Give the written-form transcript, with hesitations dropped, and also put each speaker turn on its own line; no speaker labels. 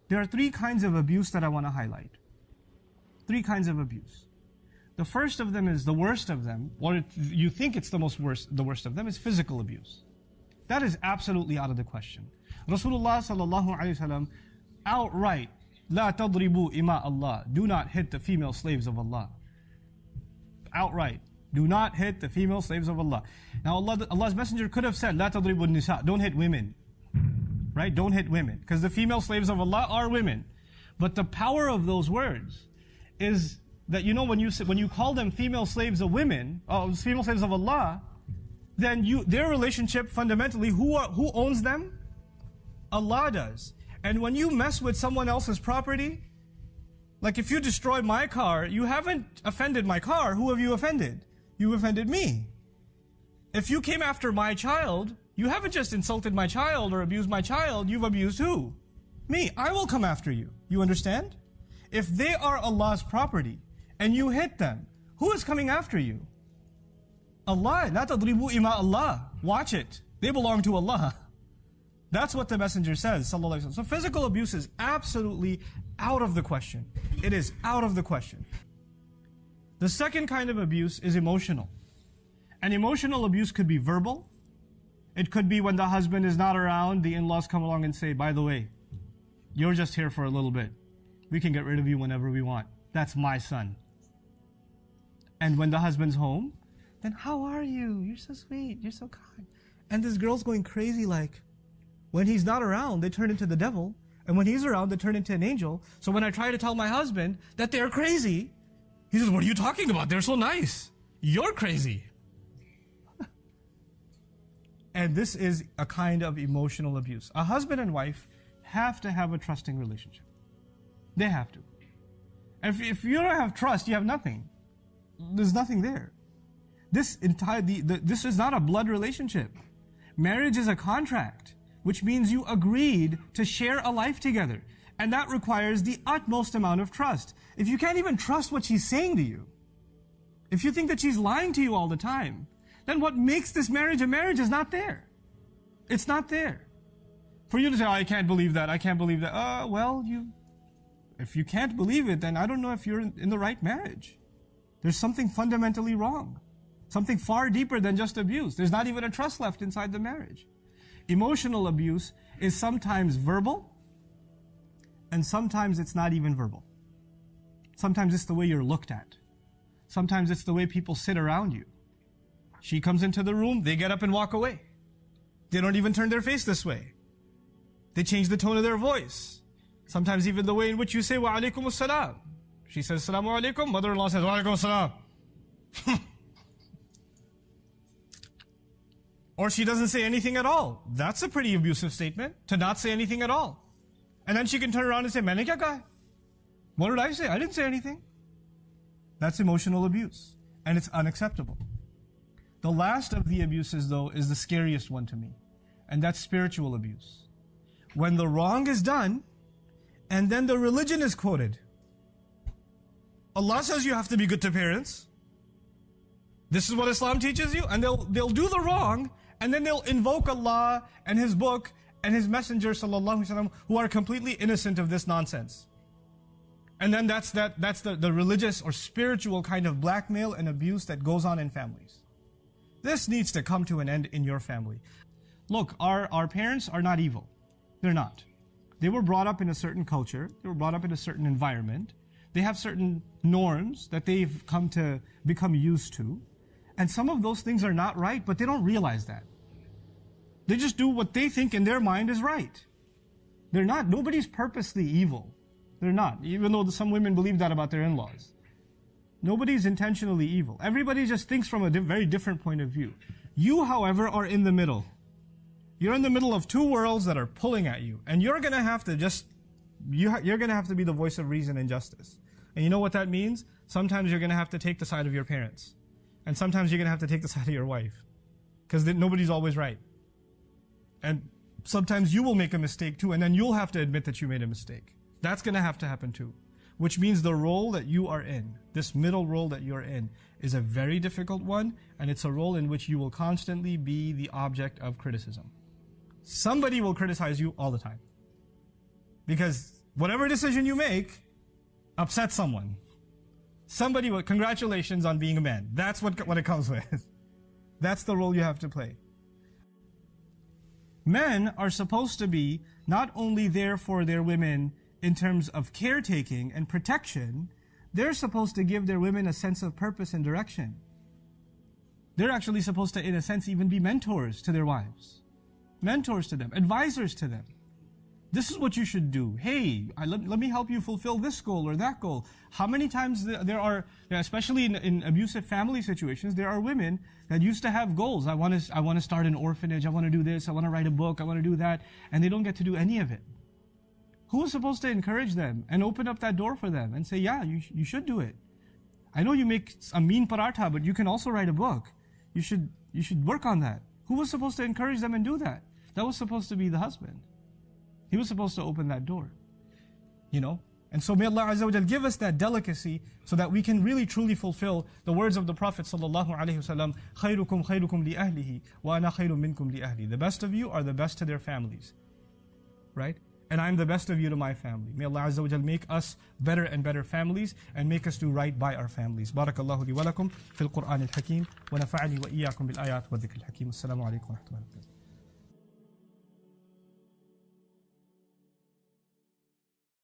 There are three kinds of abuse that I want to highlight. Three kinds of abuse. The first of them is the worst of them, or you think it's the worst of them, is physical abuse. That is absolutely out of the question. Rasulullah sallallahu alaihi wasallam outright, "La tadribu ima Allah." Do not hit the female slaves of Allah. Outright. Do not hit the female slaves of Allah. Now Allah's Messenger could have said, "La tadribu nisa." Don't hit women. Right? Don't hit women. Because the female slaves of Allah are women. But the power of those words is that, you know, when you call them female slaves of women, female slaves of Allah, then their relationship fundamentally, who owns them? Allah does. And when you mess with someone else's property, like if you destroy my car, you haven't offended my car. Who have you offended? You offended me. If you came after my child, you haven't just insulted my child or abused my child, you've abused who? Me. I will come after you. You understand? If they are Allah's property and you hit them, who is coming after you? Allah. La tadribu ima Allah. Watch it. They belong to Allah. That's what the Messenger says, sallallahu alaihi wasallam. So physical abuse is absolutely out of the question. It is out of the question. The second kind of abuse is emotional. And emotional abuse could be verbal. It could be when the husband is not around, the in-laws come along and say, "By the way, you're just here for a little bit. We can get rid of you whenever we want. That's my son." And when the husband's home, then, "How are you? You're so sweet. You're so kind." And this girl's going crazy like, when he's not around, they turn into the devil. And when he's around, they turn into an angel. So when I try to tell my husband that they're crazy, he says, "What are you talking about? They're so nice. You're crazy." And this is a kind of emotional abuse. A husband and wife have to have a trusting relationship. They have to. And if you don't have trust, you have nothing. There's nothing there. This is not a blood relationship. Marriage is a contract, which means you agreed to share a life together. And that requires the utmost amount of trust. If you can't even trust what she's saying to you, if you think that she's lying to you all the time, then what makes this marriage a marriage is not there. It's not there. For you to say, "Oh, I can't believe that, I can't believe that." If you can't believe it, then I don't know if you're in the right marriage. There's something fundamentally wrong. Something far deeper than just abuse. There's not even a trust left inside the marriage. Emotional abuse is sometimes verbal, and sometimes it's not even verbal. Sometimes it's the way you're looked at. Sometimes it's the way people sit around you. She comes into the room, they get up and walk away. They don't even turn their face this way. They change the tone of their voice. Sometimes even the way in which you say, "Wa alaikum as-salam." She says, "Assalamu alaikum." Mother-in-law says, "Wa alaikum as-salam." Or she doesn't say anything at all. That's a pretty abusive statement, to not say anything at all. And then she can turn around and say, "Maine kya kaha? What did I say? I didn't say anything." That's emotional abuse. And it's unacceptable. The last of the abuses, though, is the scariest one to me. And that's spiritual abuse. When the wrong is done, and then the religion is quoted. Allah says you have to be good to parents. This is what Islam teaches you. And they'll do the wrong, and then they'll invoke Allah and His book and His Messenger sallallahu alaihi wasallam, who are completely innocent of this nonsense. And then that's the religious or spiritual kind of blackmail and abuse that goes on in families. This needs to come to an end in your family. Look, our parents are not evil. They're not. They were brought up in a certain culture. They were brought up in a certain environment. They have certain norms that they've come to become used to. And some of those things are not right, but they don't realize that. They just do what they think in their mind is right. They're not. Nobody's purposely evil. They're not. Even though some women believe that about their in-laws. Nobody's intentionally evil. Everybody just thinks from a very different point of view. You, however, are in the middle. You're in the middle of two worlds that are pulling at you. And you're going to have to you're going to have to be the voice of reason and justice. And you know what that means? Sometimes you're going to have to take the side of your parents. And sometimes you're going to have to take the side of your wife. Because nobody's always right. And sometimes you will make a mistake too, and then you'll have to admit that you made a mistake. That's going to have to happen too. Which means the role that you are in, this middle role that you're in, is a very difficult one, and it's a role in which you will constantly be the object of criticism. Somebody will criticize you all the time. Because whatever decision you make, upset someone. Somebody, congratulations on being a man. That's what it comes with. That's the role you have to play. Men are supposed to be not only there for their women in terms of caretaking and protection, they're supposed to give their women a sense of purpose and direction. They're actually supposed to, in a sense, even be mentors to their wives. Mentors to them, advisors to them. This is what you should do. Hey, let me help you fulfill this goal or that goal. How many times there are, especially in abusive family situations, there are women that used to have goals. I want to start an orphanage. I want to do this. I want to write a book. I want to do that. And they don't get to do any of it. Who is supposed to encourage them and open up that door for them and say, yeah, you should do it. I know you make a mean paratha, but you can also write a book. You should work on that. Who was supposed to encourage them and do that? That was supposed to be the husband. He was supposed to open that door. And so may Allah Azza wa Jal give us that delicacy so that we can really truly fulfill the words of the Prophet sallallahu alaihi wasallam, خَيْرُكُمْ خَيْرُكُمْ لِأَهْلِهِ وَأَنَا خَيْرٌ مِنْكُمْ لِأَهْلِي. The best of you are the best to their families. Right? And I'm the best of you to my family. May Allah Azza wa Jal make us better and better families and make us do right by our families. Barakallahu li wa lakum fil Qur'an al-Hakim wa nafa'ani wa iyyakum bil ayat wa dhikr al-Hakim. Assalamu alaikum wa rahmatullahi wa barakatuh.